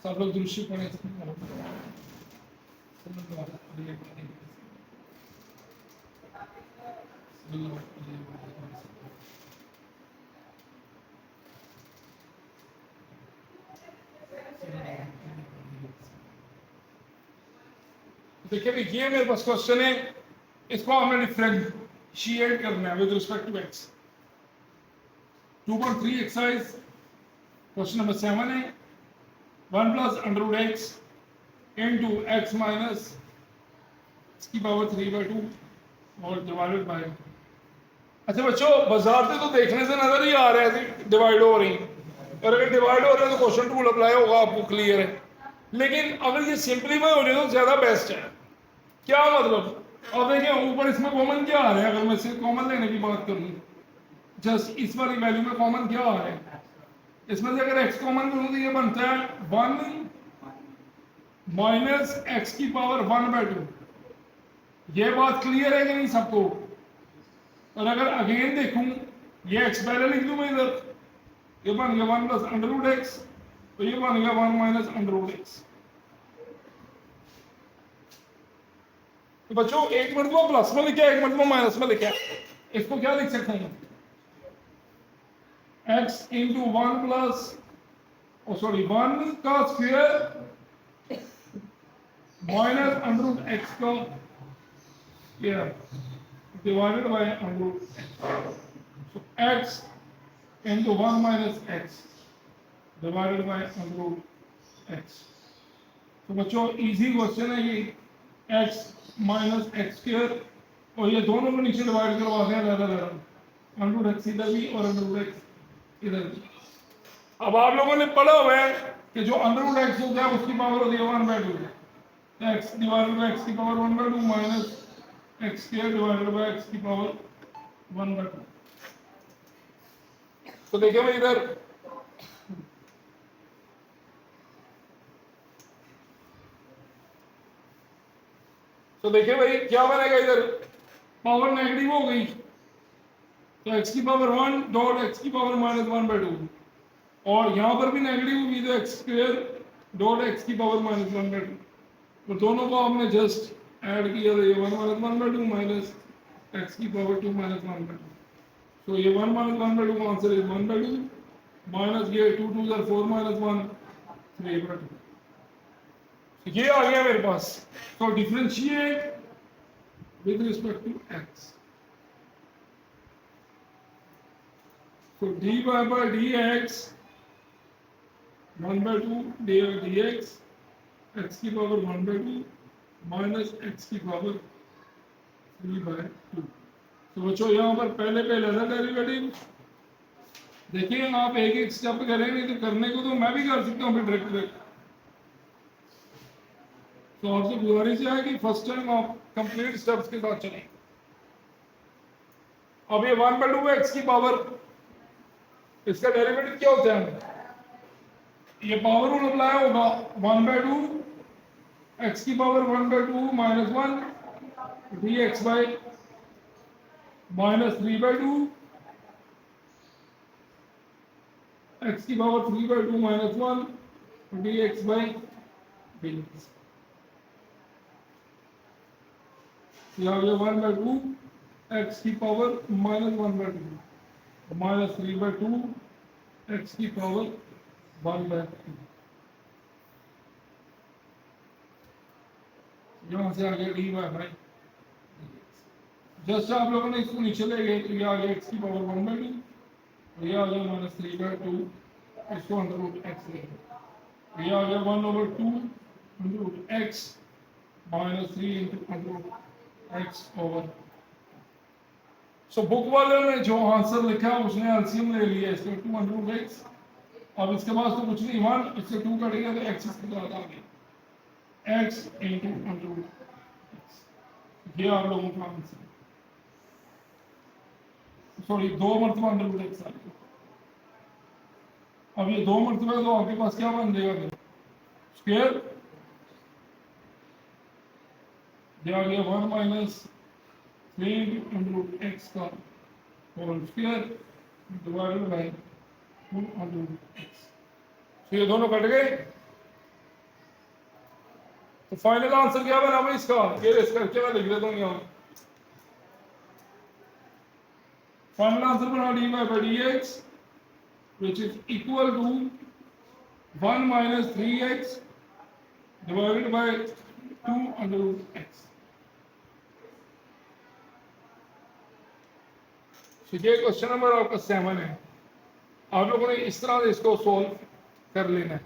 सब लोग दृश्य पढ़े देखिए भाई ये मेरे पास क्वेश्चन है, इसको हमने डिफरेंशिएट करना है with respect to X. 2.3 exercise question number 7 है 1 plus under root X into X minus इसकी पावर 3/2 और डिवाइडेड बाय। अच्छा बच्चों बाजार से तो देखने से नजर ही आ रहा है डिवाइड हो रही, और अगर डिवाइड हो रहे हैं तो क्वेश्चन रूल अप्लाई होगा, आपको क्लियर है। लेकिन अगर ये सिंपलीफाई हो जाए तो ज्यादा बेस्ट है। क्या मतलब, अब देखिए ऊपर इसमें कॉमन क्या आ रहा है, अगर मैं सिर्फ कॉमन लेने की बात करूं, जस्ट इस वाली वैल्यू में कॉमन क्या आ रहा है, इसमें से अगर x कॉमन करूं तो ये बनता है 1 माइनस एक्स की पावर 1/2। ये बात क्लियर है कि नहीं सबको? और अगर अगेन देखूं, ये x पहले लिख दूं मैं इधर, ये बन गया 1 प्लस अंडर रूट एक्स, तो ये बन गया 1 माइनस अंडर रूट एक्स। तो बच्चों एक मरतबा प्लस में लिखा है, एक मरतबा माइनस में लिखा है, इसको क्या लिख सकते हैं? x इंटू 1 प्लस सॉरी 1 का square minus under root x का square divided by under root. So x into 1 minus x divided by under root x. तो बच्चों इजी क्वेश्चन है ये, x माइनस एक्स स्क्वायर, और ये दोनों को नीचे डिवाइड करवा दें अंडर रूट एक्स इधर भी और अंडर रूट एक्स इधर भी। अब आप लोगों ने पढ़ा हुआ है कि जो अंडर रूट एक्स होता है उसकी पावर होती है 1/2, एक्स डिवाइडेड बाय एक्स की power 1/2 minus x square divided bye x की पावर 1/2। तो देखिए भाई इधर तो देखिए भाई क्या बनेगा, इधर पावर नेगेटिव हो गई तो x की पावर 1 डॉट x की पावर माइनस 1/2, और यहां पर भी नेगेटिव होगी तो एक्स स्क्वायर डॉट एक्स की पावर माइनस 1/2, तो दोनों को आपने जस्ट ऐड किया तो ये 1 माइनस 1/2 माइनस एक्स की पावर 2 माइनस 1/2। तो ये 1 माइनस 1/2 का आंसर इज 1/2 माइनस ये 2 2 ज़र 4 माइनस 1 3/2। ये आ गया मेरे पास। तो differentiate with respect to X. So dy by dx 1/2 dx x की पावर 1/2 माइनस x की पावर 3/2। तो बच्चों यहाँ पर पहले ना डेरिवेटिव देखिए, आप एक एक स्टेप करें, नहीं तो करने को तो मैं भी कर सकता हूँ फिर डायरेक्ट। तो आपसे गुजारिश है कि फर्स्ट टाइम आप कंप्लीट स्टेप्स के साथ चलें। अब ये 1/2 एक्स की पावर, इसका डेरिवेटिव क्या होता है? ये पावर रूल अप्लाई होगा 1/2 एक्स की power 1/2 minus 1 dx by minus 3/2 x की power 3/2 minus 1 dx by dx। यहाँ ये 1/2 एक्स की पावर माइनस 1/2 माइनस 3/2 एक्स की पावर 1/2। यहाँ से आगे डी बाय जस्ट आप लोगों ने इसको नीचे ले गए तो ये आ गया एक्स की पावर 1/2, और ये आ गया माइनस 3/2, इसको अंडर रूट एक्स ले गए, ये आ गया 1/2 under root X minus 3 into under root X over. So book वाले ने जो आंसर लिखा उसने एलसीएम ले लिया, इसको 2 अंडर रूट एक्स। अब इसके पास तो कुछ नहीं, 1 इससे 2 कटेगा तो एक्स इसके साथ आ गया X into under root X. ये आप लोगों का आंसर, सॉरी 2 मरतबा अंडर रूट एक्स आ गया। अब ये 2 मरतबा तो आपके पास क्या बन जाएगा, स्क्वायर, ये आ गया 1 माइनस 3 अंडर रूट एक्स का whole square divided by 2 under root x. तो ये दोनों कट गए, तो फाइनल आंसर क्या बना भाई इसका, ये रेस करके मैं लिख देता हूँ यहाँ। फाइनल आंसर बना dy by dx which is equal to 1 minus 3x divided by 2 under root x। तो ये क्वेश्चन नंबर आपका 7 है। आप लोगों ने इस तरह से इसको सोल्व कर लेना है,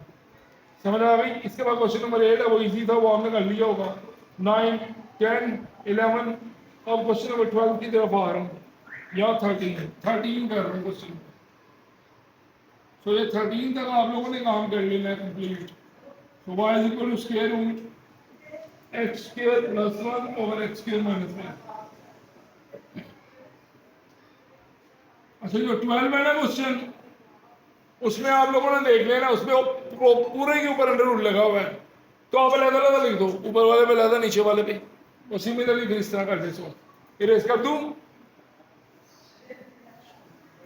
समझ आ गई। इसके बाद क्वेश्चन नंबर 8 है, वो इजी था, वो आपने कर लिया होगा। 9, 10, 11, अब क्वेश्चन नंबर 12 की तरफ आ रहा हूँ, या 13 कर रहा हूँ क्वेश्चन। तो ये 13 तक आप लोगों ने काम कर लेना है कंप्लीट। तो y is equal to square root x square plus 1 over X square minus 1। अच्छा जो 12 है ना क्वेश्चन, उसमें आप लोगों ने देख लेना, उसमें पूरे के ऊपर अंडर रूट लगा हुआ है, तो आप अलग-अलग लिख दो, ऊपर वाले पे अलग, नीचे वाले पे उसी में फिर इस तरह कर दे। सो इरेज कर दूं।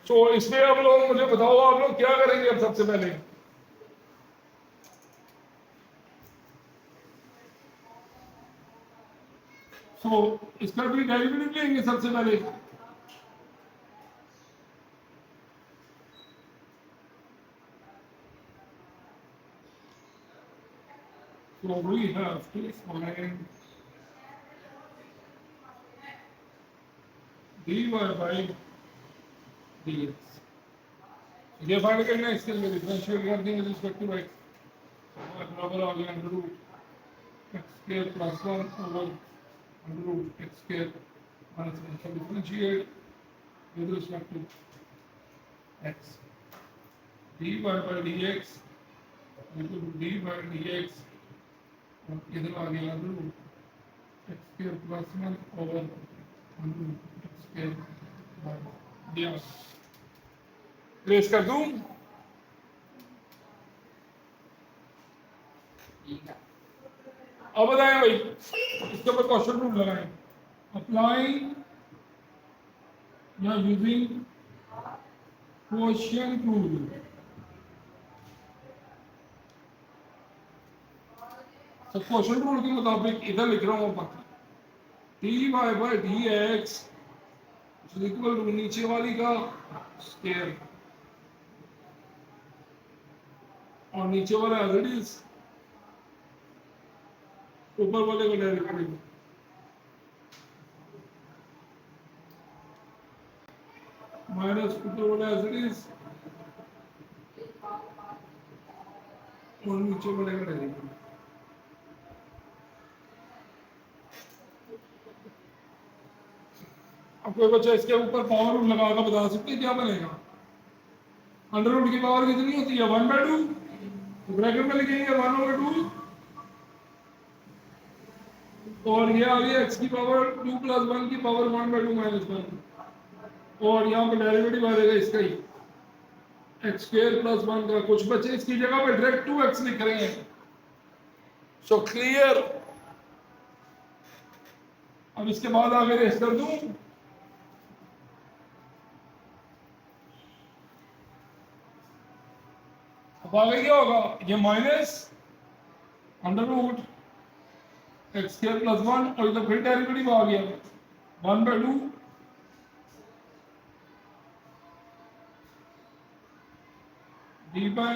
सो इसमें आप लोग मुझे बताओ, आप लोग क्या करेंगे अब सबसे पहले। सो इसका भी डेरिवेटिव लेंगे सबसे पहले। So we have to find dy by dx। ये फाइंड करना है, इसके लिए डिफरेंशियल कर देंगे रिस्पेक्ट टू x बराबर आ गया under root x square plus 1 over under root x square minus 1। so differentiate with respect to x dy by dx equal to dy by dx और इधर आ गया under root x square plus 1 over under root x square minus dx। Trace कर दूं। अब बताएं भाई, इसके ऊपर क्वेश्चन रूल लगाएं। अप्लाइंग या यूजिंग क्वेश्चन रूल। तो क्वेश्चन रूल के मुताबिक इधर लिख रहा हूं d y by d x equal to नीचे वाली का स्क्वायर और नीचे वाला एज इट इज, ऊपर वाले का डेरिवेटिव माइनस ऊपर वाला एज इट इज और नीचे वाले का डेरिवेटिव। अब कोई बच्चा इसके ऊपर पावर रूल लगा कर बता सकते हैं क्या बनेगा। अंडर रूट की पावर कितनी होती है 1/2, तो ब्रैकेट में लिखेंगे 1/2 और ये आ गया x की पावर 2 प्लस 1 की पावर 1/2 माइनस 1 और यहाँ पर डेरिवेटिव आ जाएगा इसका ही एक्स स्क्वायर प्लस 1 का। कुछ बच्चे इसकी जगह पे डायरेक्ट 2x लिख रहे हैं। So clear. अब इसके बाद आगे रेस कर दूं। अब आगे क्या होगा, ये minus under root x square plus 1 और इधर फिर डेरिवेटिव आ गया 1/2 डी बाय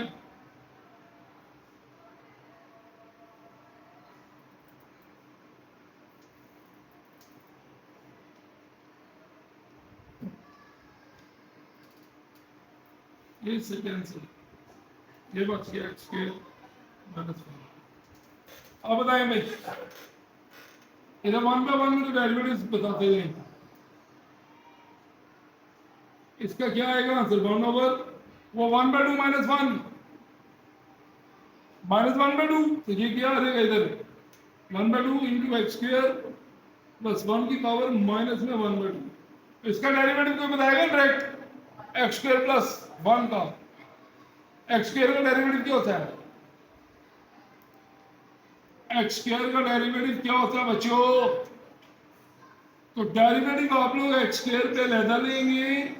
ये से कैंसिल, ये बच गया एक्स स्क्वायर माइनस 1। अब बताएं भाई, इधर 1/1 में जो डेरिवेटिव बताते हैं इसका क्या आएगा आंसर 1 ओवर वो 1/2 माइनस 1 माइनस 1/2, तो ये क्या आ जाएगा इधर 1/2 इंटू एक्स स्क्वायर प्लस 1 की पावर माइनस में 1/2। इसका डेरिवेटिव कोई बताएगा डायरेक्ट एक्स स्क्वायर प्लस 1 का। एक्स स्क्वायर का डेरिवेटिव क्या होता है, एक्स स्क्वायर का डेरिवेटिव क्या होता है बच्चों। तो डेरिवेटिव आप लोग एक्स स्क्वायर पे लहदा लेंगे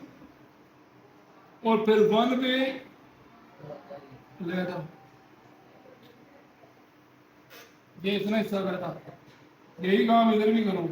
और फिर 1 पे लहदा। ये इतना हिस्सा रहता, यही काम इधर भी करो।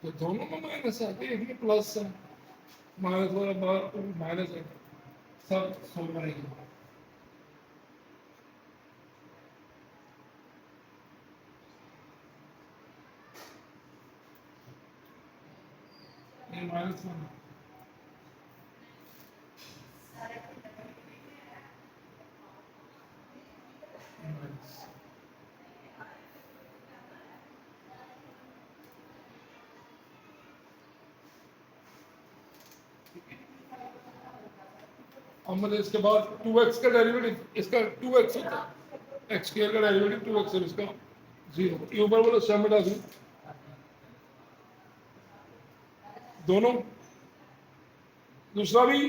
तो दोनों में माइनस है, एक में प्लस है, माइनस वाला बार माइनस है, सब सोल्व करेंगे। ये माइनस वन माइनस, और मतलब इसके बाद 2x का डेरिवेटिव, इसका 2x होता है, x स्क्वायर का डेरिवेटिव 2x है, इसका 0। ये ऊपर वाला सम मिटा दूं दोनों, दूसरा भी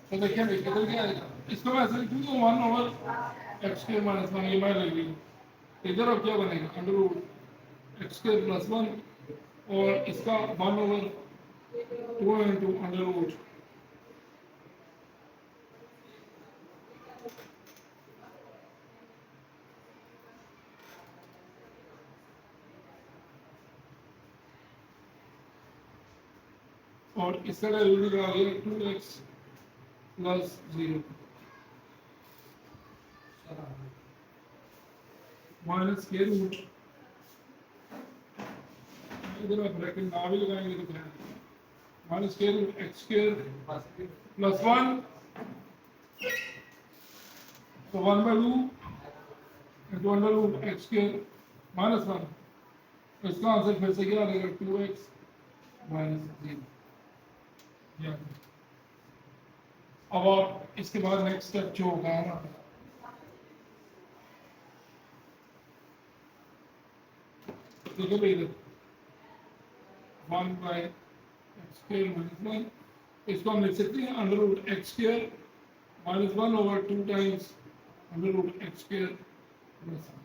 तो देखिए किधर क्या आएगा, इसको मैं ऐसे लिखूँ तो 1/x² माइनस 1, ये मैं ले ली। इधर अब क्या बनेगा, अंडर रूट x² प्लस 1, और इसका 1/2 इंटू अंडर रूट और इसका डेरिवेटिव आ गया 2x प्लस 0 माइनस के रूट, इधर आप ब्रैकेट ना भी लगाएंगे तो क्या है, माइनस के रूट x² प्लस 1, तो 1/2 into under root x² minus 1, तो इसका आंसर फिर से क्या आ जाएगा, 2x माइनस 0। अब आप इसके बाद नेक्स्ट स्टेप जो होगा ना, देखो भाई इधर 1/x² माइनस 1, इसको हम लिख सकते हैं under root x² minus 1/2 times under root x² plus 1,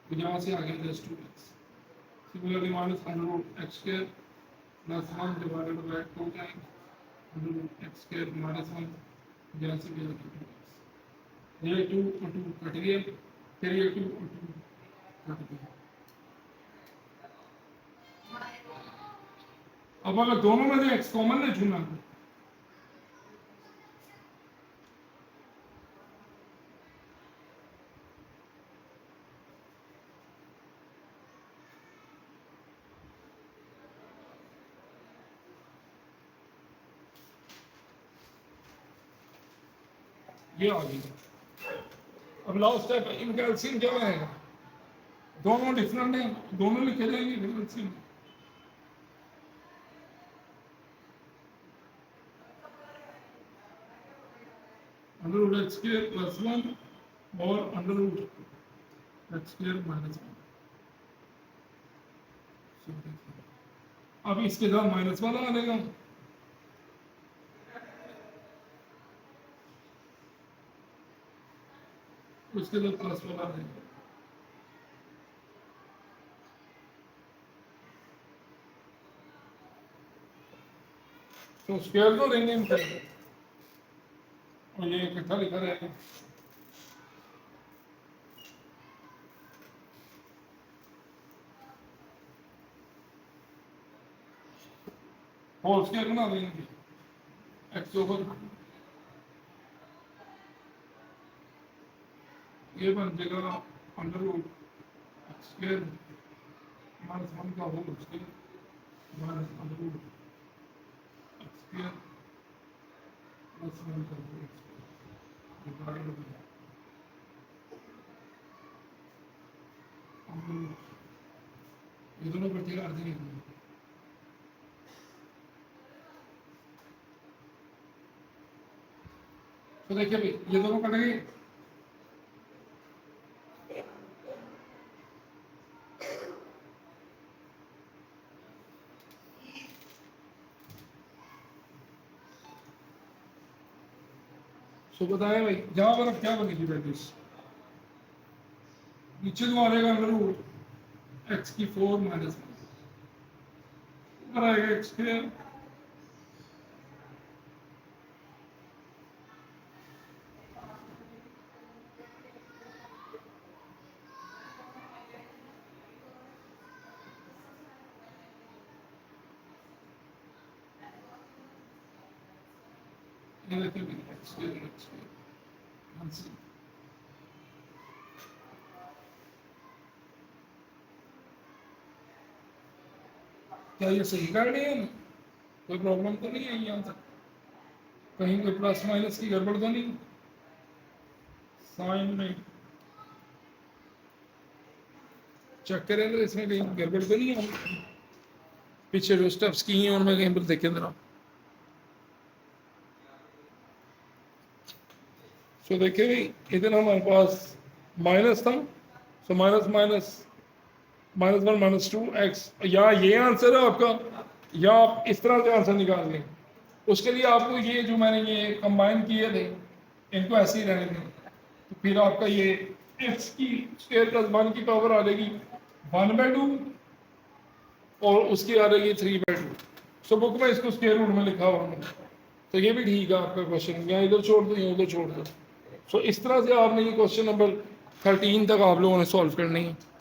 तो यहाँ से आ गया just 2x। Similarly minus under root x² plus 1 divided by 2 times under root x² minus 1, यहाँ से भी आ गया 2x। ये 2 और 2 कट गया, फिर ये 2 और 2 कट गया। अब अगर दोनों में से x कॉमन नहीं चुना, ये आ गई। अब लास्ट स्टेप, इनका एलसीएम क्या बनेगा, दोनों डिफरेंट हैं, दोनों लिखे जाएंगे फिर LCM. Under root x² plus 1 और अंडर रूट x² माइनस 1। अब इसके साथ माइनस वाला आ जाएगा, उसके साथ प्लस वाला आ जाएगा। तो स्क्वायर तो देंगे इनके, और ये इकट्ठा लिखा रहेगा। होल स्क्वायर बना देंगे x ओवर, ये बन जाएगा अंडर रूट x² माइनस 1 का whole square minus under root x² plus 1 का whole square divided by under root, ये दोनों बच्चे का अर्थ नहीं है। तो देखिए भाई ये दोनों कट गए, सो बताएं भाई जहाँ पर अब क्या बनेगी वैल्यूज, नीचे तो आ जाएगा अंडर रूट एक्स की 4 माइनस ऊपर आएगा एक्स स्क्वायर ये देखिए एक्स स्क्वायर कैंसिल। क्या ये सही कर रहे हैं? कोई प्रॉब्लम तो नहीं है यहाँ तक? कहीं कोई प्लस माइनस की गड़बड़ तो नहीं? साइन में चेक करें तो इसमें कहीं गड़बड़ तो नहीं है? पीछे जो स्टेप्स की हैं उनमें कहीं पर देखें जरा। सो देखिए भाई इधर हमारे पास माइनस था, सो माइनस माइनस -1 -2 एक्स, या ये आंसर है आपका, या आप इस तरह से आंसर निकाल लें। उसके लिए आपको ये जो मैंने ये कंबाइन किए थे इनको ऐसे ही रहने दें, तो फिर आपका ये एक्स की स्क्वायर प्लस 1 की पावर आ जाएगी 1/2 और उसकी आ जाएगी 3/2। सो बुक में इसको स्क्वायर रूट में लिखा हुआ है, तो ये भी ठीक है आपका क्वेश्चन, या इधर छोड़ दो या उधर छोड़ दो। सो इस तरह से आपने ये क्वेश्चन नंबर 13 तक आप लोगों ने सॉल्व करनी है।